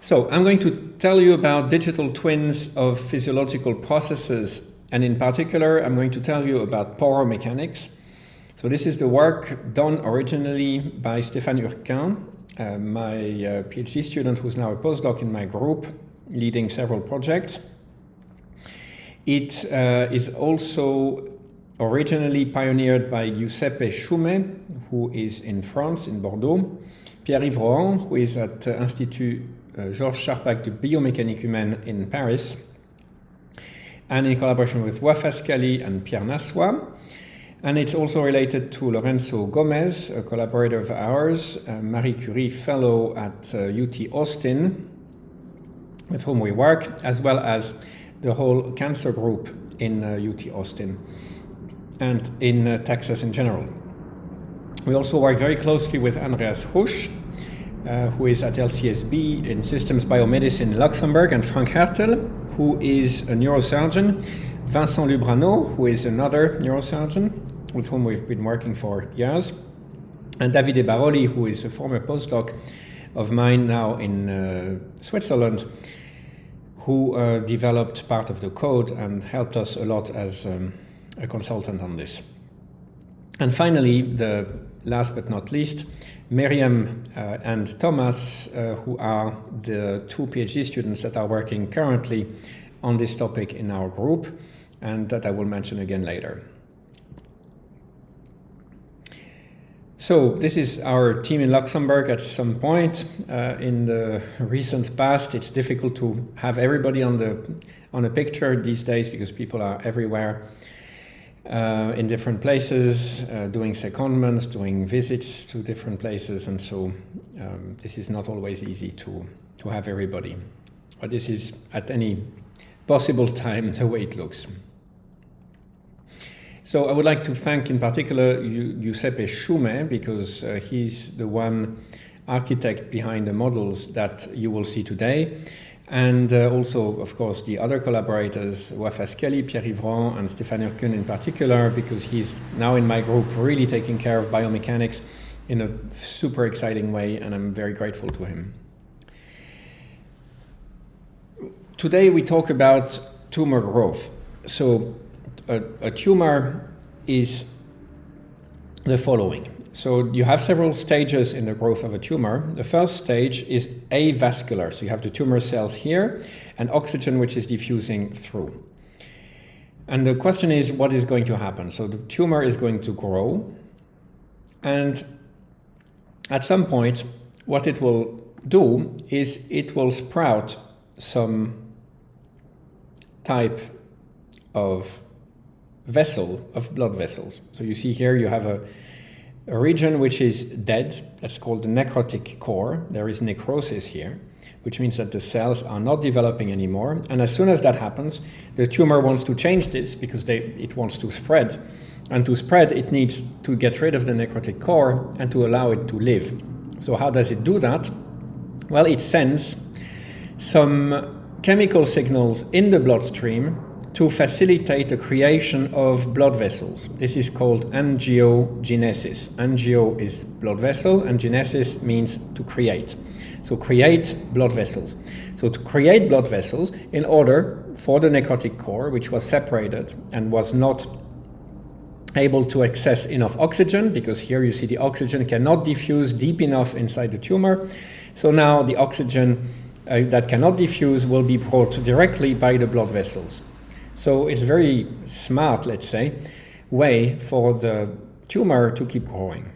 So I'm going to tell you about digital twins of physiological processes, and in particular I'm going to tell you about poromechanics. So this is the work done originally by Stéphane Urquin, my PhD student who's now a postdoc in my group, leading several projects. It is also originally pioneered by Giuseppe Schumet, who is in France, in Bordeaux, Pierre-Yves Rohan, who is at Institut Georges Charpak de Biomécanique Humaine in Paris, and in collaboration with Wafa Scali and Pierre Nassois. And it's also related to Lorenzo Gomez, a collaborator of ours, a Marie Curie fellow at UT Austin, with whom we work, as well as the whole cancer group in UT Austin and in Texas in general. We also work very closely with Andreas Husch, who is at LCSB in Systems Biomedicine in Luxembourg, and Frank Hertel, who is a neurosurgeon, Vincent Lubrano, who is another neurosurgeon with whom we've been working for years, and Davide Baroli, who is a former postdoc of mine now in Switzerland, who developed part of the code and helped us a lot as a consultant on this. And finally, the last but not least, Miriam and Thomas, who are the two PhD students that are working currently on this topic in our group, and that I will mention again later. So this is our team in Luxembourg. At some point in the recent past, it's difficult to have everybody on a picture these days because people are everywhere in different places, doing secondments, doing visits to different places, and so this is not always easy to have everybody. But this is at any possible time the way it looks. So I would like to thank in particular Giuseppe Schumet, because he's the one architect behind the models that you will see today. And also, of course, the other collaborators, Wafa Scali, Pierre-Yves Rohan, and Stéphane Urquin in particular, because he's now in my group really taking care of biomechanics in a super exciting way, and I'm very grateful to him. Today we talk about tumor growth. So a tumor is the following. So you have several stages in the growth of a tumor. The first stage is avascular. So you have the tumor cells here and oxygen which is diffusing through. And the question is, what is going to happen? So the tumor is going to grow, and at some point what it will do is it will sprout some type of vessel, of blood vessels. So you see here you have a region which is dead, that's called the necrotic core. There is necrosis here, which means that the cells are not developing anymore. And as soon as that happens, the tumor wants to change this because it wants to spread. And to spread, it needs to get rid of the necrotic core and to allow it to live. So how does it do that? Well, it sends some chemical signals in the bloodstream to facilitate the creation of blood vessels. This is called angiogenesis. Angio is blood vessel, and genesis means to create. So create blood vessels. So to create blood vessels, in order for the necrotic core, which was separated and was not able to access enough oxygen, because here you see the oxygen cannot diffuse deep enough inside the tumor. So now the oxygen that cannot diffuse will be brought directly by the blood vessels. So it's a very smart, let's say, way for the tumor to keep growing.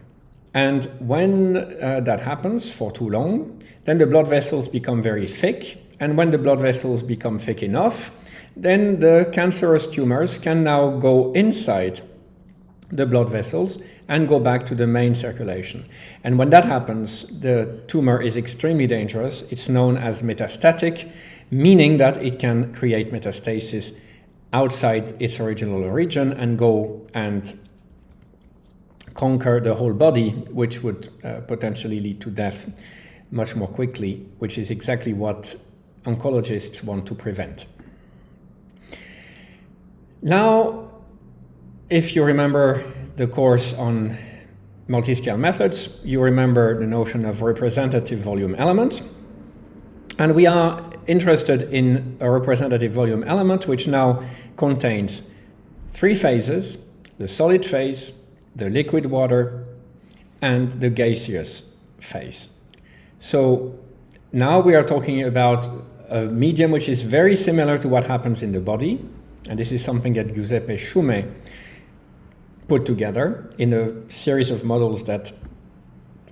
And when that happens for too long, then the blood vessels become very thick. And when the blood vessels become thick enough, then the cancerous tumors can now go inside the blood vessels and go back to the main circulation. And when that happens, the tumor is extremely dangerous. It's known as metastatic, meaning that it can create metastasis outside its original region and go and conquer the whole body, which would potentially lead to death much more quickly, which is exactly what oncologists want to prevent. Now, if you remember the course on multi-scale methods, you remember the notion of representative volume element. And we are interested in a representative volume element which now contains 3 phases: the solid phase, the liquid water, and the gaseous phase. So now we are talking about a medium which is very similar to what happens in the body, and this is something that Giuseppe Sciume put together in a series of models that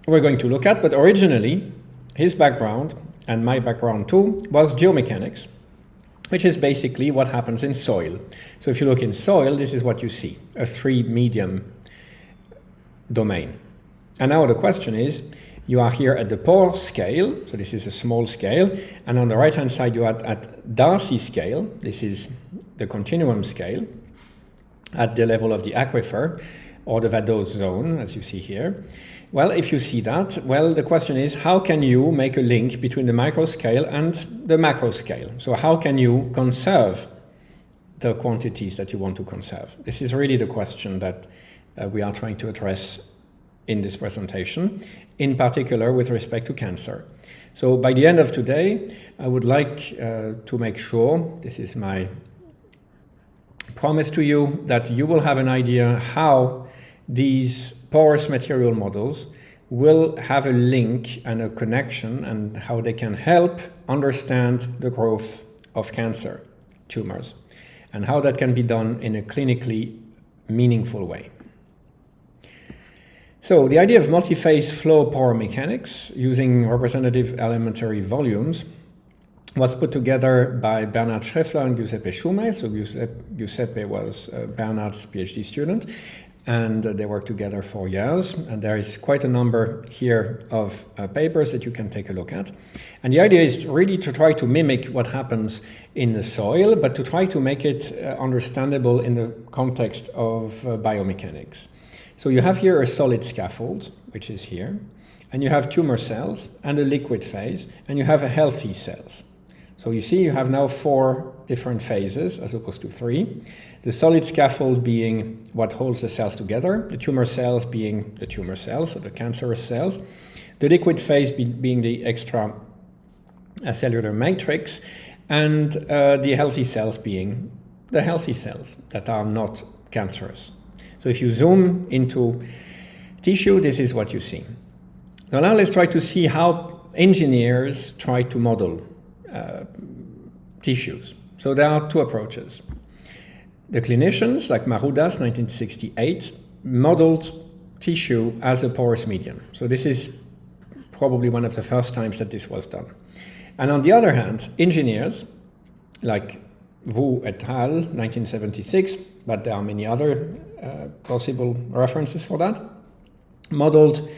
we're going to look at. But originally, his background, and my background too, was geomechanics, which is basically what happens in soil. So if you look in soil, this is what you see, a 3-medium domain. And now the question is, you are here at the pore scale, so this is a small scale, and on the right-hand side you are at Darcy scale, this is the continuum scale, at the level of the aquifer, or the vadose zone, as you see here. Well, if you see that, well, the question is, how can you make a link between the micro scale and the macro scale? So how can you conserve the quantities that you want to conserve? This is really the question that we are trying to address in this presentation, in particular with respect to cancer. So by the end of today, I would like to make sure, this is my promise to you, that you will have an idea how these porous material models will have a link and a connection, and how they can help understand the growth of cancer tumors, and how that can be done in a clinically meaningful way. So the idea of multi-phase flow poromechanics using representative elementary volumes was put together by Bernhard Scheffler and Giuseppe Sciume. So Giuseppe was Bernhard's PhD student, and they worked together for years. And there is quite a number here of papers that you can take a look at. And the idea is really to try to mimic what happens in the soil, but to try to make it understandable in the context of biomechanics. So you have here a solid scaffold, which is here, and you have tumor cells and a liquid phase, and you have healthy cells. So you see you have now 4 different phases as opposed to 3. The solid scaffold being what holds the cells together, the tumor cells being the tumor cells, so the cancerous cells, the liquid phase being the extra cellular matrix, and the healthy cells being the healthy cells that are not cancerous. So if you zoom into tissue, this is what you see. So now let's try to see how engineers try to model tissues. So there are 2 approaches. The clinicians, like Marudas, 1968, modeled tissue as a porous medium. So this is probably one of the first times that this was done. And on the other hand, engineers, like Wu et al., 1976, but there are many other possible references for that, modeled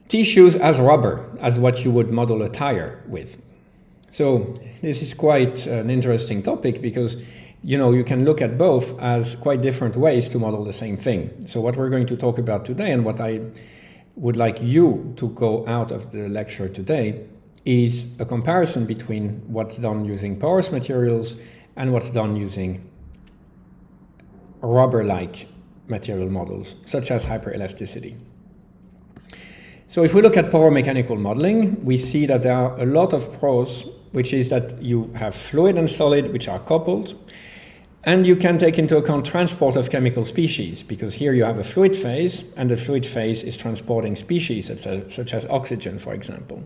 tissues as rubber, as what you would model a tire with. So this is quite an interesting topic because, you know, you can look at both as quite different ways to model the same thing. So what we're going to talk about today, and what I would like you to go out of the lecture today, is a comparison between what's done using porous materials and what's done using rubber-like material models, such as hyperelasticity. So if we look at poromechanical modeling, we see that there are a lot of pros, which is that you have fluid and solid, which are coupled, and you can take into account transport of chemical species, because here you have a fluid phase, and the fluid phase is transporting species, such as oxygen, for example.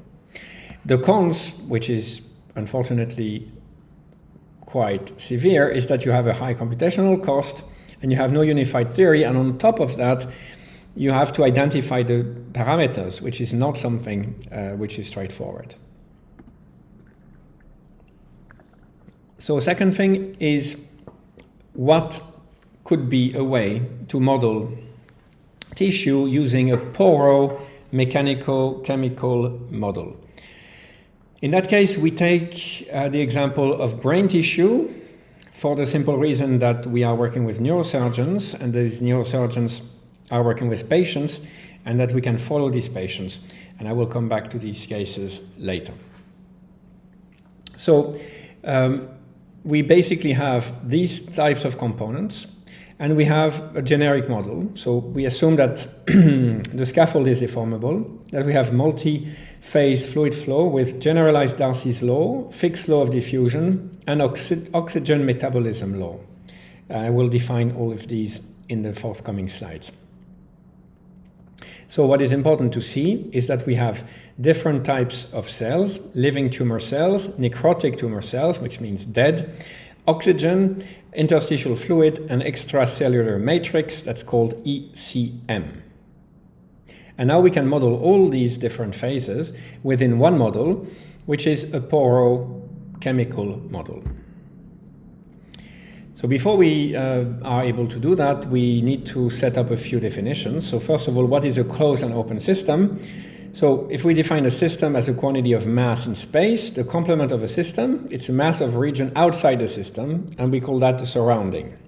The cons, which is unfortunately quite severe, is that you have a high computational cost, and you have no unified theory, and on top of that, you have to identify the parameters, which is not something which is straightforward. So second thing is, what could be a way to model tissue using a poromechanico-chemical model? In that case, we take the example of brain tissue, for the simple reason that we are working with neurosurgeons, and these neurosurgeons are working with patients, and that we can follow these patients. And I will come back to these cases later. So we basically have these types of components, And we have a generic model. So we assume that the scaffold is deformable, that we have multi-phase fluid flow with generalized Darcy's law, fixed law of diffusion, and oxygen metabolism law. I will define all of these in the forthcoming slides. So what is important to see is that we have different types of cells: living tumor cells, necrotic tumor cells, which means dead, oxygen, interstitial fluid, and extracellular matrix, that's called ECM. And now we can model all these different phases within one model, which is a porochemical model. So before we are able to do that, we need to set up a few definitions. So first of all, what is a closed and open system? So if we define a system as a quantity of mass in space, the complement of a system, it's a mass of region outside the system, and we call that the surrounding.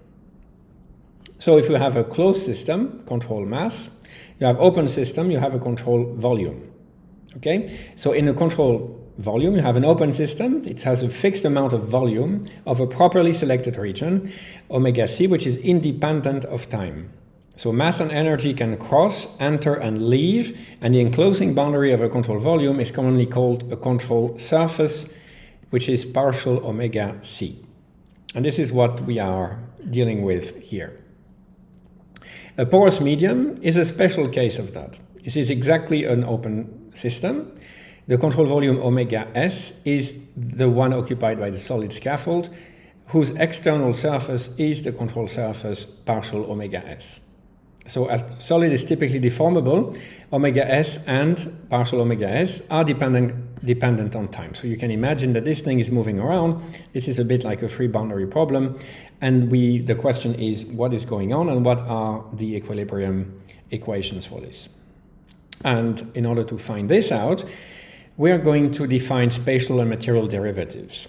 So if you have a closed system, control mass, you have open system, you have a control volume. Okay? So in a control volume, you have an open system. It has a fixed amount of volume of a properly selected region, omega c, which is independent of time. So mass and energy can cross, enter, and leave, and the enclosing boundary of a control volume is commonly called a control surface, which is partial omega c. And this is what we are dealing with here. A porous medium is a special case of that. This is exactly an open system. The control volume omega s is the one occupied by the solid scaffold, whose external surface is the control surface partial omega s. So as solid is typically deformable, omega s and partial omega s are dependent on time. So you can imagine that this thing is moving around. This is a bit like a free boundary problem. And the question is, what is going on and what are the equilibrium equations for this? And in order to find this out, we are going to define spatial and material derivatives.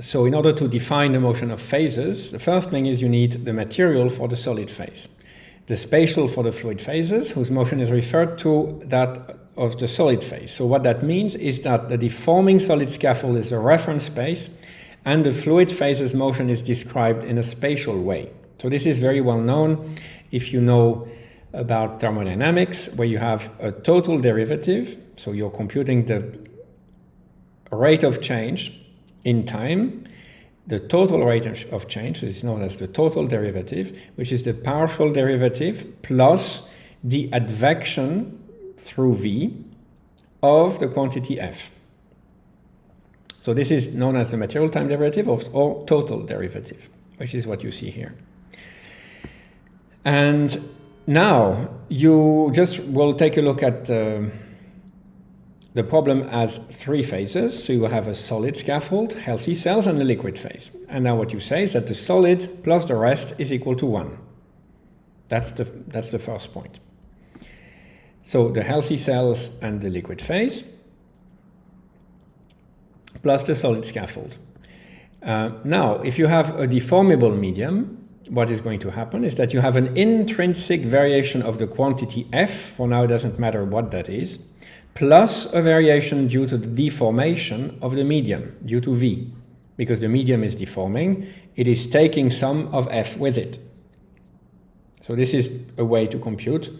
So in order to define the motion of phases, the first thing is you need the material for the solid phase, the spatial for the fluid phases, whose motion is referred to that of the solid phase. So what that means is that the deforming solid scaffold is a reference space, and the fluid phases motion is described in a spatial way. So this is very well known if you know about thermodynamics, where you have a total derivative. So you're computing the rate of change in time. The total rate of change is known as the total derivative, which is the partial derivative plus the advection through v of the quantity f. So this is known as the material time derivative or total derivative, which is what you see here. And now you just will take a look at the problem as three phases. So you will have a solid scaffold, healthy cells, and a liquid phase. And now what you say is that the solid plus the rest is equal to 1. That's the first point. So the healthy cells and the liquid phase plus the solid scaffold. Now, if you have a deformable medium, what is going to happen is that you have an intrinsic variation of the quantity f, for now it doesn't matter what that is, plus a variation due to the deformation of the medium, due to v. Because the medium is deforming, it is taking some of f with it. So this is a way to compute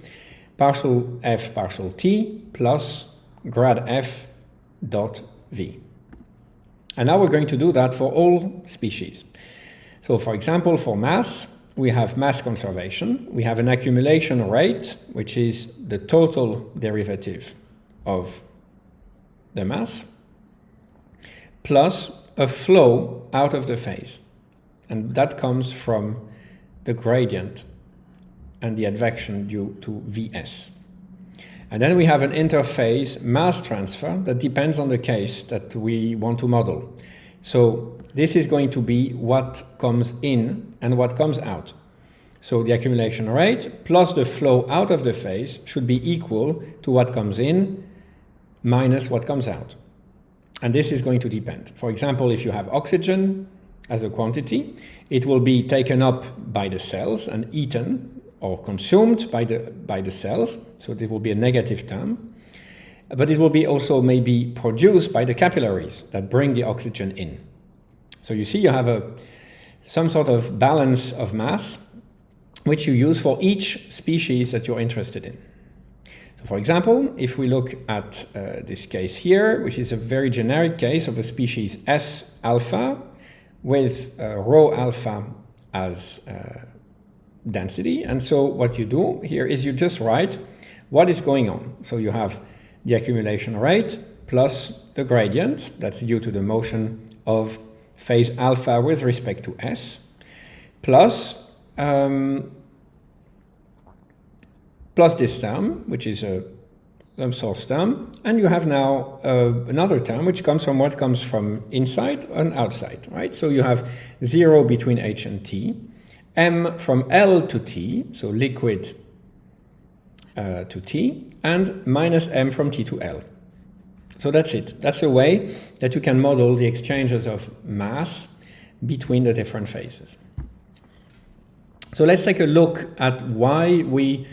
partial f partial t plus grad f dot v. And now we're going to do that for all species. So for example, for mass, we have mass conservation. We have an accumulation rate, which is the total derivative of the mass, plus a flow out of the phase. And that comes from the gradient and the advection due to Vs. And then we have an interphase mass transfer that depends on the case that we want to model. So this is going to be what comes in and what comes out. So the accumulation rate plus the flow out of the phase should be equal to what comes in minus what comes out. And this is going to depend. For example, if you have oxygen as a quantity, it will be taken up by the cells and eaten or consumed by the cells. So there will be a negative term. But it will be also maybe produced by the capillaries that bring the oxygen in. So you see you have some sort of balance of mass which you use for each species that you're interested in. So for example, if we look at this case here, which is a very generic case of a species S alpha with rho alpha as density. And so what you do here is you just write what is going on. So you have the accumulation rate plus the gradient, that's due to the motion of phase alpha with respect to S, plus this term, which is a source term, and you have now another term which comes from what comes from inside and outside, right? So you have 0 between H and T, M from L to T, so liquid to T, and minus M from T to L. So that's it. That's a way that you can model the exchanges of mass between the different phases. So let's take a look at why we,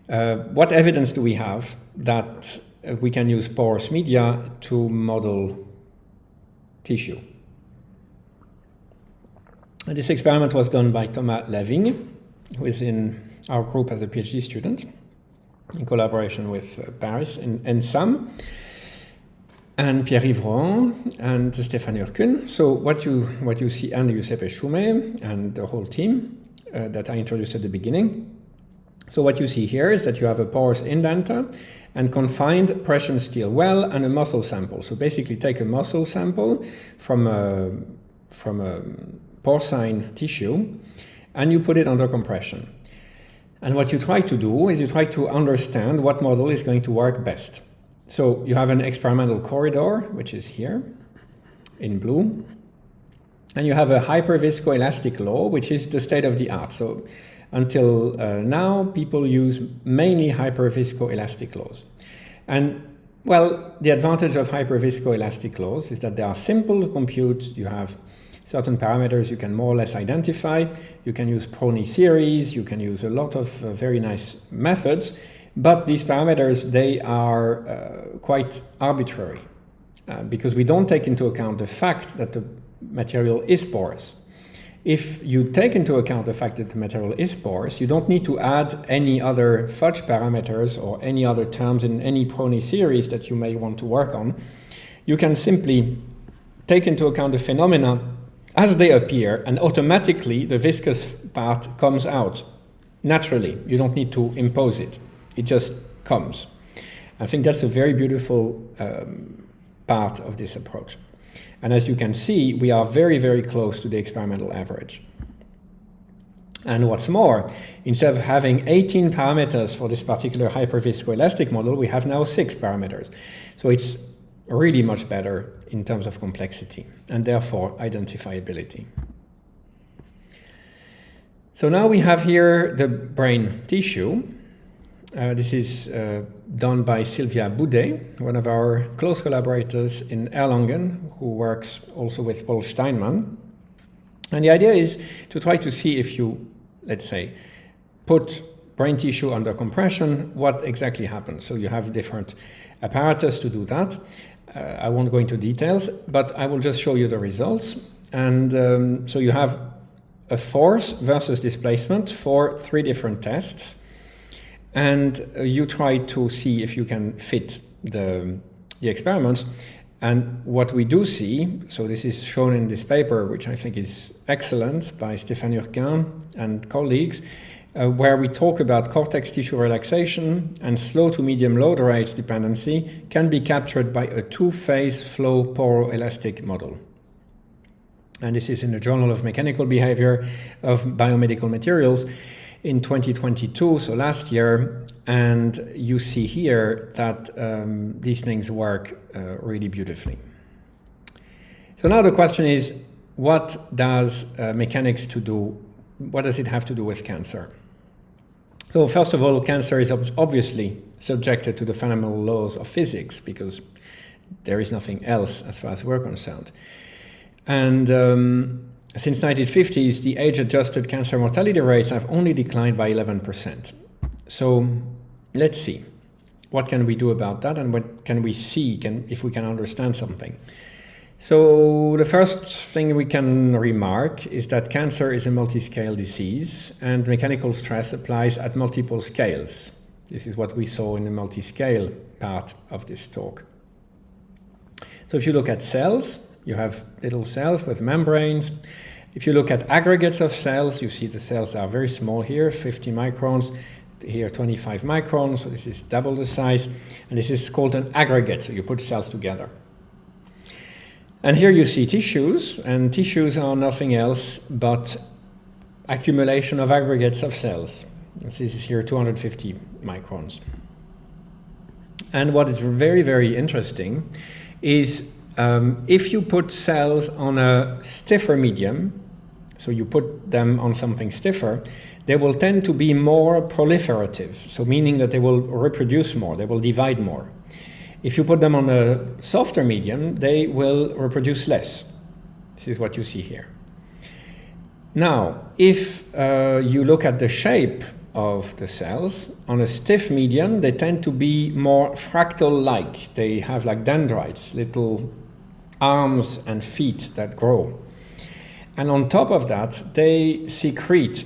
what evidence do we have that we can use porous media to model tissue. And this experiment was done by Thomas Lavigne, who is in our group as a PhD student, in collaboration with Paris and Sam, and Pierre-Yves Rohan and Stéphane Urkun. So what you see, and Giuseppe Schume and the whole team that I introduced at the beginning. So what you see here is that you have a porous indenter and confined pressure steel well and a muscle sample. So basically take a muscle sample from a porcine tissue and you put it under compression. And what you try to do is you try to understand what model is going to work best. So you have an experimental corridor, which is here in blue, and you have a hyperviscoelastic law, which is the state of the art. So until now, people use mainly hyperviscoelastic laws. And well, the advantage of hyperviscoelastic laws is that they are simple to compute. You have certain parameters you can more or less identify. You can use Prony series. You can use a lot of very nice methods. But these parameters, they are quite arbitrary because we don't take into account the fact that the material is porous. If you take into account the fact that the material is porous, you don't need to add any other fudge parameters or any other terms in any Prony series that you may want to work on. You can simply take into account the phenomena as they appear, and automatically the viscous part comes out naturally. You don't need to impose it. It just comes. I think that's a very beautiful part of this approach. And as you can see, we are very, very close to the experimental average. And what's more, instead of having 18 parameters for this particular hyperviscoelastic model, we have now 6 parameters. So it's really much better in terms of complexity and therefore identifiability. So now we have here the brain tissue. This is done by Sylvia Boudet, one of our close collaborators in Erlangen, who works also with Paul Steinmann. And the idea is to try to see if you, let's say, put brain tissue under compression, what exactly happens. So you have different apparatus to do that. I won't go into details, but I will just show you the results. And so you have a force versus displacement for 3 different tests. And you try to see if you can fit the experiments. And what we do see, so this is shown in this paper, which I think is excellent, by Stéphane Urkun and colleagues, where we talk about cortex tissue relaxation and slow to medium load rates dependency can be captured by a 2-phase flow poroelastic model. And this is in the Journal of Mechanical Behavior of Biomedical Materials in 2022, so last year, and you see here that these things work really beautifully. So now the question is, what does mechanics to do? What does it have to do with cancer? So first of all, cancer is obviously subjected to the fundamental laws of physics because there is nothing else as far as we're concerned. And since 1950s, the age-adjusted cancer mortality rates have only declined by 11%. So let's see, what can we do about that and what can we see if we can understand something? So the first thing we can remark is that cancer is a multi-scale disease, and mechanical stress applies at multiple scales. This is what we saw in the multi-scale part of this talk. So if you look at cells, you have little cells with membranes. If you look at aggregates of cells, you see the cells are very small here, 50 microns, here 25 microns, so this is double the size, and this is called an aggregate, so you put cells together. And here you see tissues, and tissues are nothing else but accumulation of aggregates of cells. This is here 250 microns. And what is very, very interesting is if you put cells on a stiffer medium, so you put them on something stiffer, they will tend to be more proliferative, so meaning that they will reproduce more, they will divide more. If you put them on a softer medium, they will reproduce less. This is what you see here. Now, if you look at the shape of the cells, on a stiff medium, they tend to be more fractal-like. They have like dendrites, little arms and feet that grow. And on top of that, they secrete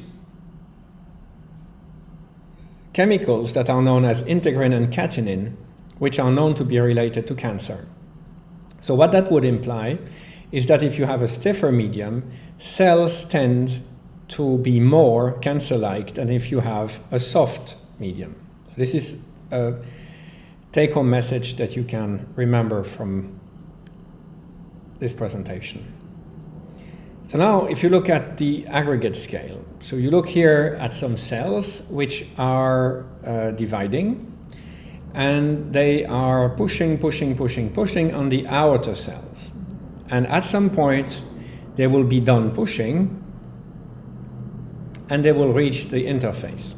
chemicals that are known as integrin and catenin, which are known to be related to cancer. So what that would imply is that if you have a stiffer medium, cells tend to be more cancer-like than if you have a soft medium. This is a take-home message that you can remember from this presentation. So now if you look at the aggregate scale, so you look here at some cells which are dividing, and they are pushing on the outer cells. And at some point, they will be done pushing, and they will reach the interface.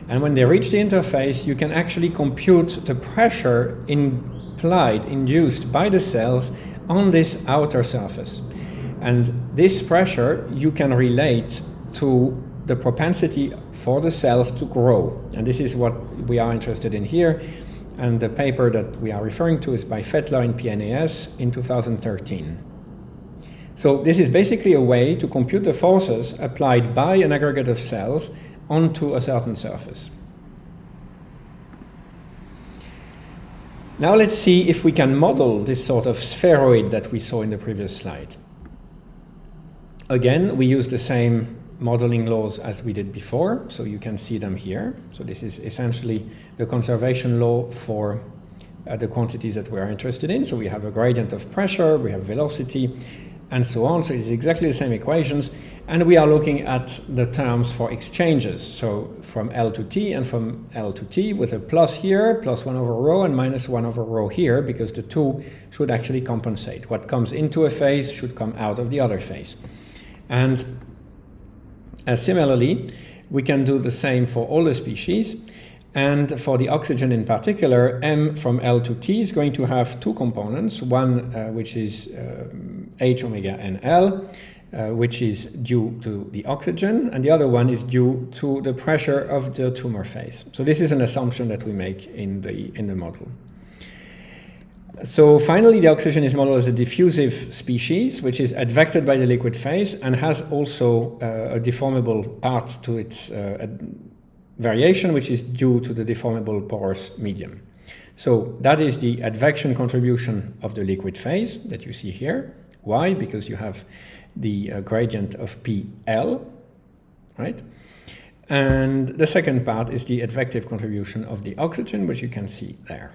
And when they reach the interface, you can actually compute the pressure induced by the cells on this outer surface. And this pressure you can relate to the propensity for the cells to grow. And this is what we are interested in here. And the paper that we are referring to is by Fettler in PNAS in 2013. So this is basically a way to compute the forces applied by an aggregate of cells onto a certain surface. Now let's see if we can model this sort of spheroid that we saw in the previous slide. Again, we use the same modeling laws as we did before, so you can see them here. So this is essentially the conservation law for the quantities that we are interested in. So we have a gradient of pressure, we have velocity, and so on. So it's exactly the same equations, and we are looking at the terms for exchanges. So from L to T and from L to T, with a plus here, plus 1 over rho, and minus 1 over rho here, because the two should actually compensate. What comes into a phase should come out of the other phase. And similarly, we can do the same for all the species. And for the oxygen in particular, M from L to T is going to have two components. One which is H omega NL, which is due to the oxygen, and the other one is due to the pressure of the tumor phase. So this is an assumption that we make in the model. So finally, the oxygen is modeled as a diffusive species, which is advected by the liquid phase and has also a deformable part to its variation, which is due to the deformable porous medium. So that is the advection contribution of the liquid phase that you see here. Why? Because you have the gradient of PL, right? And the second part is the advective contribution of the oxygen, which you can see there.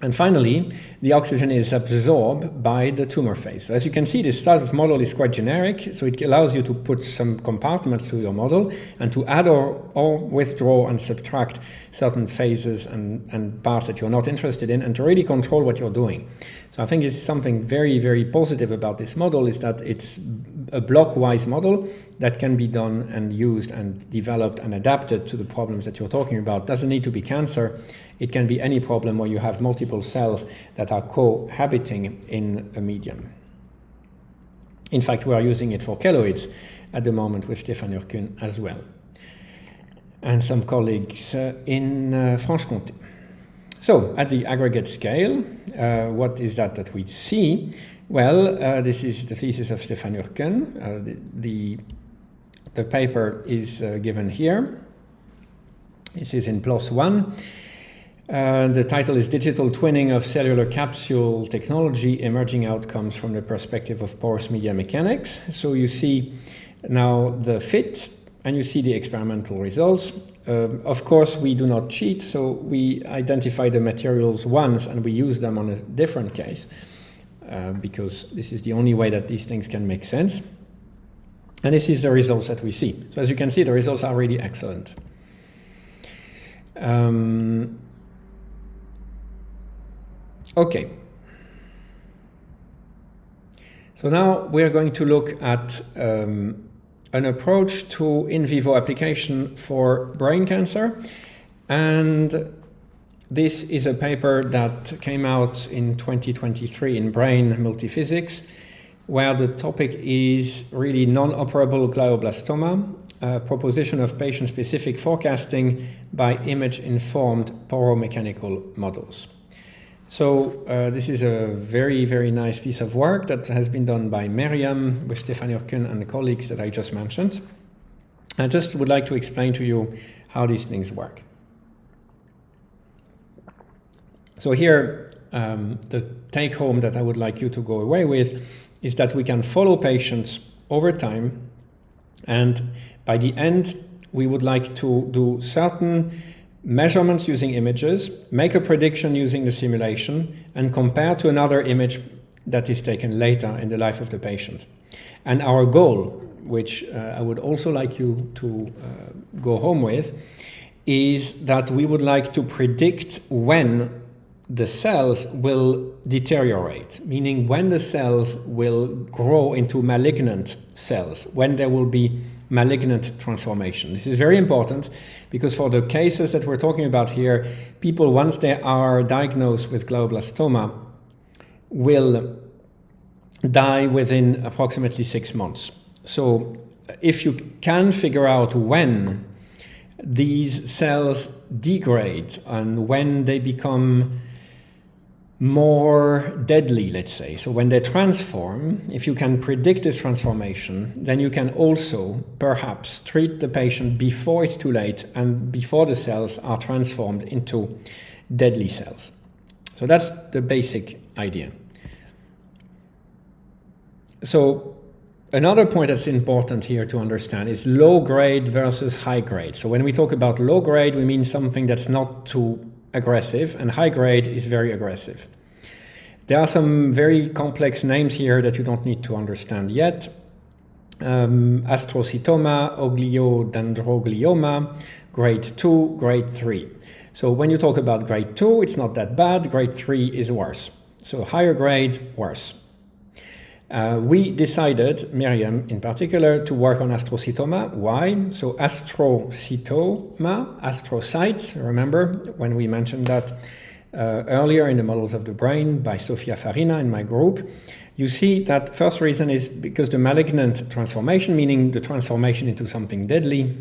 And finally, the oxygen is absorbed by the tumor phase. So as you can see, this type of model is quite generic, so it allows you to put some compartments to your model and to add or withdraw and subtract certain phases and parts that you're not interested in, and to really control what you're doing. So I think it's something very, very positive about this model, is that it's a block-wise model that can be done and used and developed and adapted to the problems that you're talking about. It doesn't need to be cancer. It can be any problem where you have multiple cells that are cohabiting in a medium. In fact, we are using it for keloids at the moment with Stéphane Urquin as well, and some colleagues in Franche-Comté. So at the aggregate scale, what is that we see? Well, this is the thesis of Stefan Urken. The paper is given here. This is in PLOS One. The title is Digital Twinning of Cellular Capsule Technology, Emerging Outcomes from the Perspective of Porous Media Mechanics. So you see now the fit, and you see the experimental results. Of course, we do not cheat, so we identify the materials once and we use them on a different case, because this is the only way that these things can make sense. And this is the results that we see. So as you can see, the results are really excellent. Okay. So now we are going to look at an approach to in vivo application for brain cancer. And this is a paper that came out in 2023 in Brain Multiphysics, where the topic is really non-operable glioblastoma, proposition of patient-specific forecasting by image-informed poromechanical models. So this is a very, very nice piece of work that has been done by Miriam with Stefan Urken and the colleagues that I just mentioned. I just would like to explain to you how these things work. So here, the take-home that I would like you to go away with is that we can follow patients over time, and by the end, we would like to do certain measurements using images, make a prediction using the simulation, and compare to another image that is taken later in the life of the patient. And our goal, which I would also like you to go home with, is that we would like to predict when the cells will deteriorate, meaning when the cells will grow into malignant cells, when there will be malignant transformation. This is very important because for the cases that we're talking about here, people, once they are diagnosed with glioblastoma, will die within approximately 6 months. So if you can figure out when these cells degrade and when they become more deadly, let's say. So when they transform, if you can predict this transformation, then you can also perhaps treat the patient before it's too late and before the cells are transformed into deadly cells. So that's the basic idea. So another point that's important here to understand is low grade versus high grade. So when we talk about low grade, we mean something that's not too aggressive, and high grade is very aggressive. There are some very complex names here that you don't need to understand yet. Astrocytoma, ogliodendroglioma, grade 2, grade 3. So when you talk about grade 2, it's not that bad. Grade 3 is worse. So higher grade, worse. We decided, Miriam in particular, to work on astrocytoma. Why? So astrocytoma, astrocytes, remember when we mentioned that earlier in the models of the brain by Sofia Farina in my group, you see that first reason is because the malignant transformation, meaning the transformation into something deadly,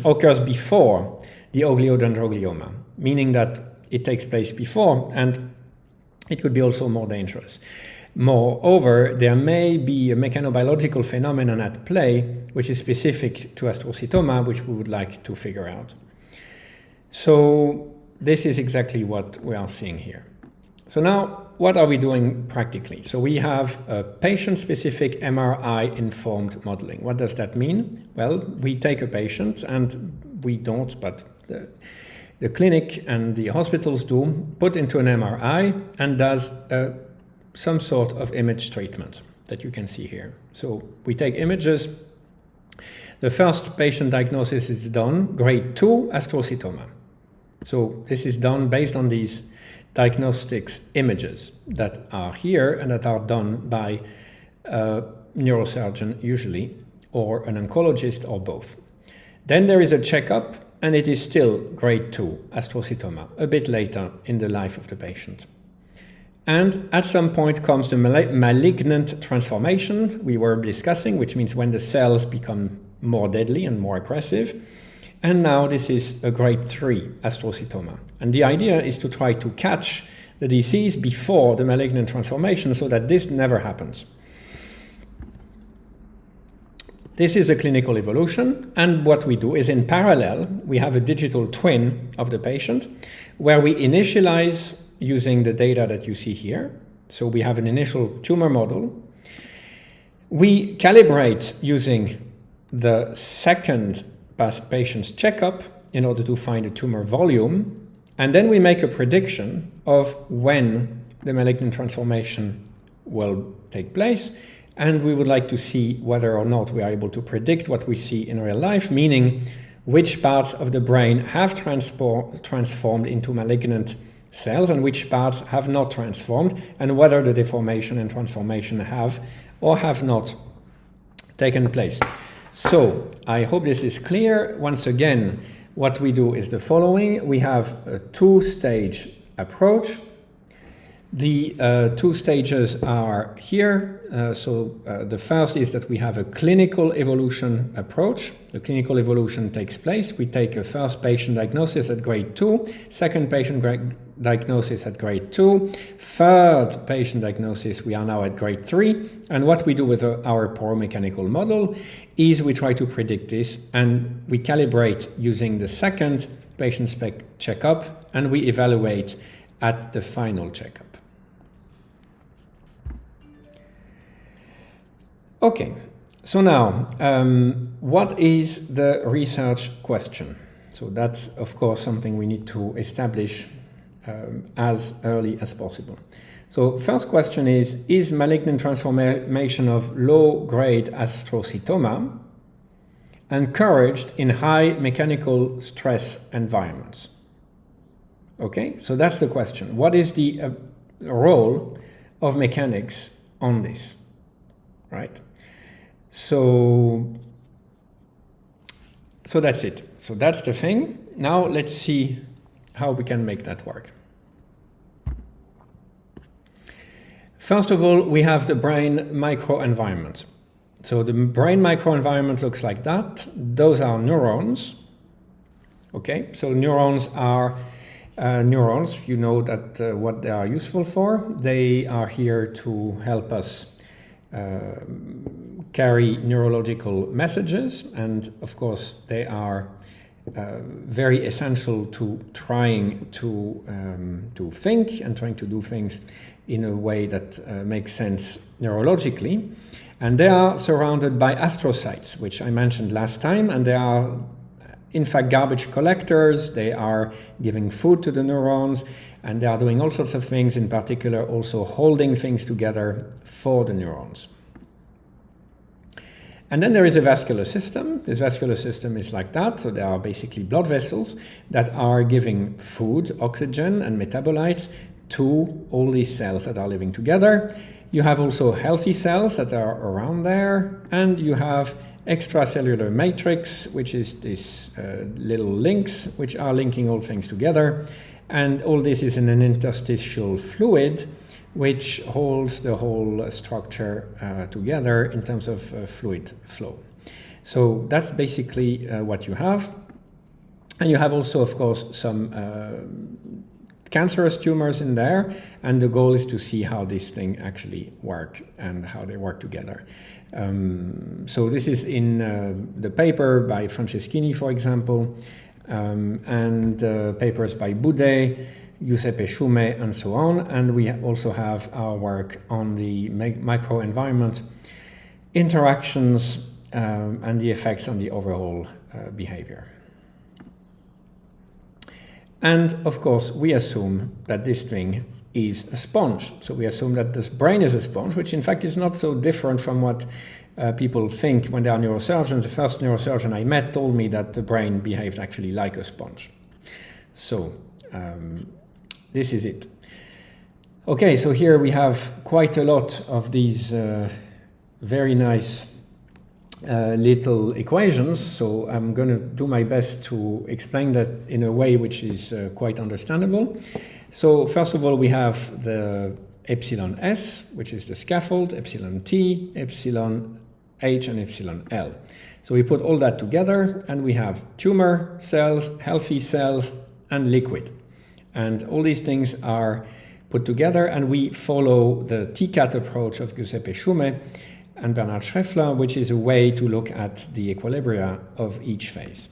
occurs before the ogliodendroglioma, meaning that it takes place before and it could be also more dangerous. Moreover, there may be a mechanobiological phenomenon at play which is specific to astrocytoma, which we would like to figure out. So this is exactly what we are seeing here. So now, what are we doing practically? So we have a patient-specific MRI-informed modeling. What does that mean? Well, we take a patient, and we don't, but the clinic and the hospitals do, put into an MRI and does some sort of image treatment that you can see here. So we take images. The first patient diagnosis is done, grade 2 astrocytoma. So this is done based on these diagnostics images that are here and that are done by a neurosurgeon usually, or an oncologist, or both. Then there is a checkup, and it is still grade 2 astrocytoma, a bit later in the life of the patient. And at some point comes the malignant transformation we were discussing, which means when the cells become more deadly and more aggressive. And now this is a grade 3 astrocytoma. And the idea is to try to catch the disease before the malignant transformation so that this never happens. This is a clinical evolution, and what we do is in parallel, we have a digital twin of the patient where we initialize using the data that you see here. So we have an initial tumor model. We calibrate using the second patient's checkup in order to find a tumor volume, and then we make a prediction of when the malignant transformation will take place. And we would like to see whether or not we are able to predict what we see in real life, meaning which parts of the brain have transformed into malignant cells and which parts have not transformed, and whether the deformation and transformation have or have not taken place. So I hope this is clear. Once again, what we do is the following. We have a two-stage approach. The two stages are here. The first is that we have a clinical evolution approach. The clinical evolution takes place. We take a first patient diagnosis at grade 2, second patient diagnosis at grade 2, third patient diagnosis, we are now at grade 3. And what we do with our poromechanical model is we try to predict this, and we calibrate using the second patient checkup, and we evaluate at the final checkup. Okay, so now, what is the research question? So that's, of course, something we need to establish as early as possible. So first question is malignant transformation of low-grade astrocytoma encouraged in high mechanical stress environments? Okay, so that's the question. What is the role of mechanics on this, right? So that's it. So that's the thing. Now let's see how we can make that work. First of all, we have the brain microenvironment. So the brain microenvironment looks like that. Those are neurons. Okay, so neurons are neurons. You know that what they are useful for. They are here to help us carry neurological messages, and of course they are very essential to trying to think and trying to do things in a way that makes sense neurologically. And they are surrounded by astrocytes, which I mentioned last time, and they are in fact garbage collectors. They are giving food to the neurons, and they are doing all sorts of things, in particular also holding things together for the neurons. And then there is a vascular system. This vascular system is like that. So there are basically blood vessels that are giving food, oxygen, and metabolites to all these cells that are living together. You have also healthy cells that are around there, and you have extracellular matrix, which is this little links which are linking all things together. And all this is in an interstitial fluid which holds the whole structure together in terms of fluid flow. So that's basically what you have. And you have also, of course, some cancerous tumors in there, and the goal is to see how this thing actually work and how they work together. So this is in the paper by Franceschini, for example, and papers by Boudet, Giuseppe Schume, and so on. And we also have our work on the microenvironment interactions and the effects on the overall behavior. And of course, we assume that this thing is a sponge. So we assume that this brain is a sponge, which in fact is not so different from what people think when they are neurosurgeons. The first neurosurgeon I met told me that the brain behaved actually like a sponge. So this is it. Okay, so here we have quite a lot of these very nice little equations, so I'm going to do my best to explain that in a way which is quite understandable. So first of all, we have the epsilon s, which is the scaffold, epsilon t, epsilon h, and epsilon l. So we put all that together and we have tumor cells, healthy cells, and liquid. And all these things are put together, and we follow the TCAT approach of Giuseppe Schume and Bernard Schreffler, which is a way to look at the equilibria of each phase.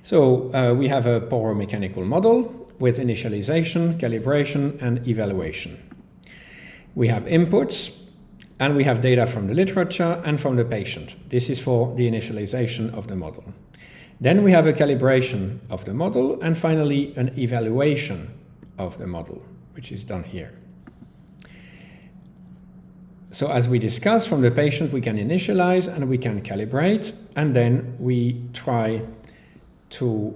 So we have a poromechanical model with initialization, calibration, and evaluation. We have inputs, and we have data from the literature and from the patient. This is for the initialization of the model. Then we have a calibration of the model, and finally an evaluation of the model, which is done here. So as we discussed, from the patient we can initialize and we can calibrate, and then we try to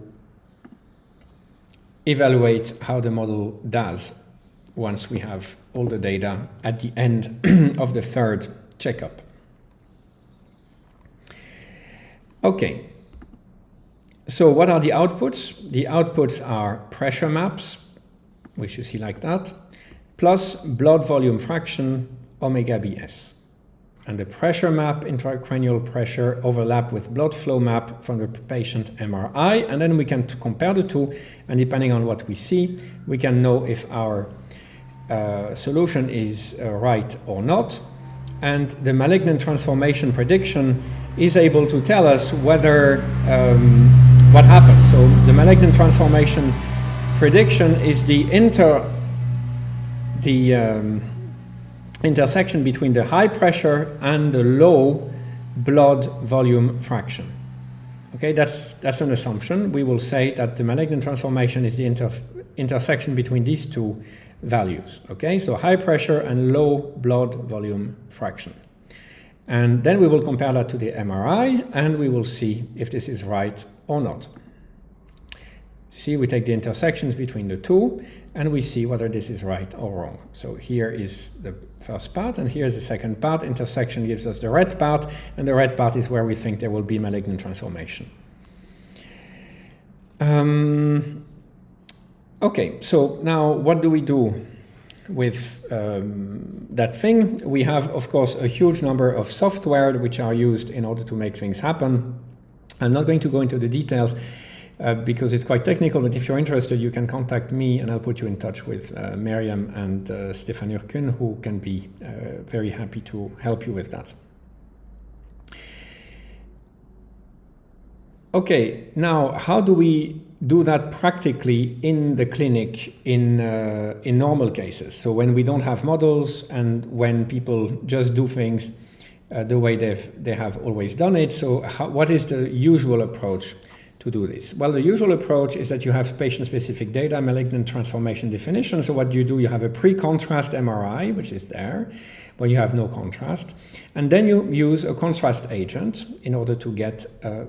evaluate how the model does once we have all the data at the end of the third checkup. Okay, so what are the outputs? The outputs are pressure maps, which you see like that, plus blood volume fraction omega BS. And the pressure map, intracranial pressure, overlap with blood flow map from the patient MRI, and then we can compare the two, and depending on what we see, we can know if our solution is right or not. And the malignant transformation prediction is able to tell us whether what happens. So the malignant transformation prediction is the intersection between the high pressure and the low blood volume fraction. Okay, that's an assumption. We will say that the malignant transformation is the intersection between these two values. Okay, so high pressure and low blood volume fraction. And then we will compare that to the MRI, and we will see if this is right or not. See, we take the intersections between the two, and we see whether this is right or wrong. So here is the first part, and here's the second part. Intersection gives us the red part, and the red part is where we think there will be malignant transformation. Okay, so now what do we do with that thing? We have, of course, a huge number of software which are used in order to make things happen. I'm not going to go into the details because it's quite technical, but if you're interested, you can contact me and I'll put you in touch with Miriam and Stefan Urkun, who can be very happy to help you with that. Okay, now how do we do that practically in the clinic in normal cases? So when we don't have models and when people just do things the way they have always done it. So what is the usual approach to do this? Well, the usual approach is that you have patient-specific data, malignant transformation definition. So what you do, you have a pre-contrast MRI, which is there, when you have no contrast. And then you use a contrast agent in order to get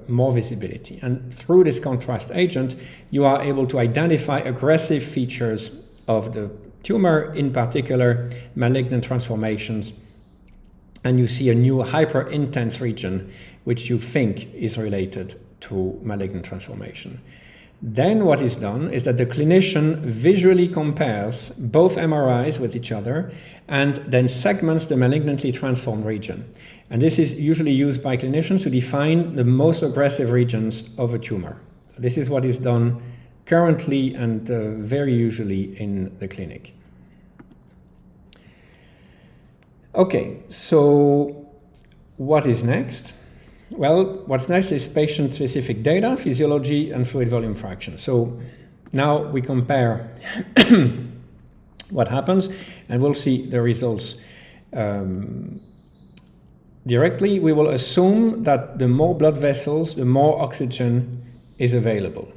more visibility. And through this contrast agent, you are able to identify aggressive features of the tumor, in particular malignant transformations. And you see a new hyper-intense region, which you think is related to malignant transformation. Then what is done is that the clinician visually compares both MRIs with each other and then segments the malignantly transformed region. And this is usually used by clinicians to define the most aggressive regions of a tumor. So this is what is done currently and very usually in the clinic. Okay, so what is next? Well, what's next is patient-specific data, physiology, and fluid volume fraction. So now we compare what happens, and we'll see the results directly. We will assume that the more blood vessels, the more oxygen is available.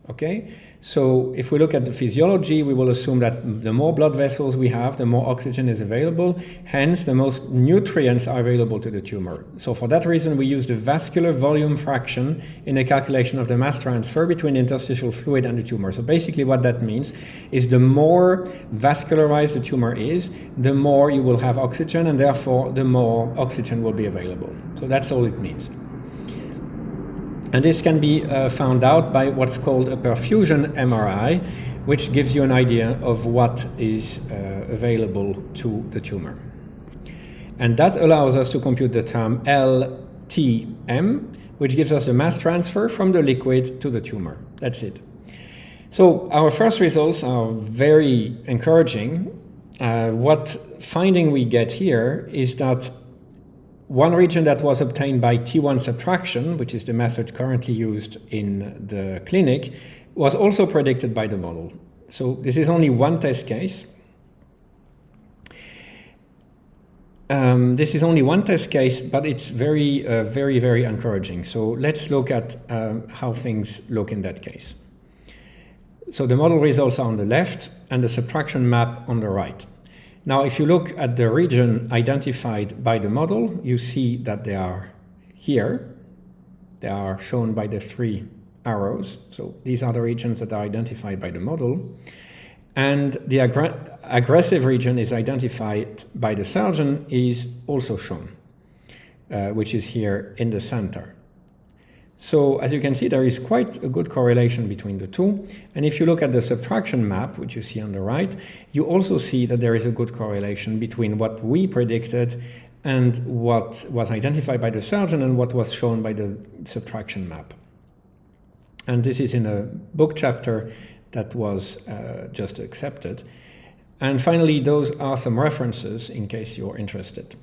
Okay? So if we look at the physiology, we will assume that the more blood vessels we have, the more oxygen is available. Hence, the most nutrients are available to the tumor. So for that reason, we use the vascular volume fraction in the calculation of the mass transfer between the interstitial fluid and the tumor. So basically what that means is the more vascularized the tumor is, the more you will have oxygen, and therefore the more oxygen will be available. So that's all it means. And this can be found out by what's called a perfusion MRI, which gives you an idea of what is available to the tumor. And that allows us to compute the term L Tm, which gives us the mass transfer from the liquid to the tumor. That's it. So our first results are very encouraging. What finding we get here is that one region that was obtained by T1 subtraction, which is the method currently used in the clinic, was also predicted by the model. So this is only one test case. This is only one test case, but it's very, very encouraging. So let's look at how things look in that case. So the model results are on the left and the subtraction map on the right. Now, if you look at the region identified by the model, you see that they are here. They are shown by the 3 arrows. So these are the regions that are identified by the model. And the aggressive region is identified by the surgeon is also shown, which is here in the center. So as you can see, there is quite a good correlation between the two. And if you look at the subtraction map, which you see on the right, you also see that there is a good correlation between what we predicted and what was identified by the surgeon and what was shown by the subtraction map. And this is in a book chapter that was just accepted. And finally, those are some references in case you're interested.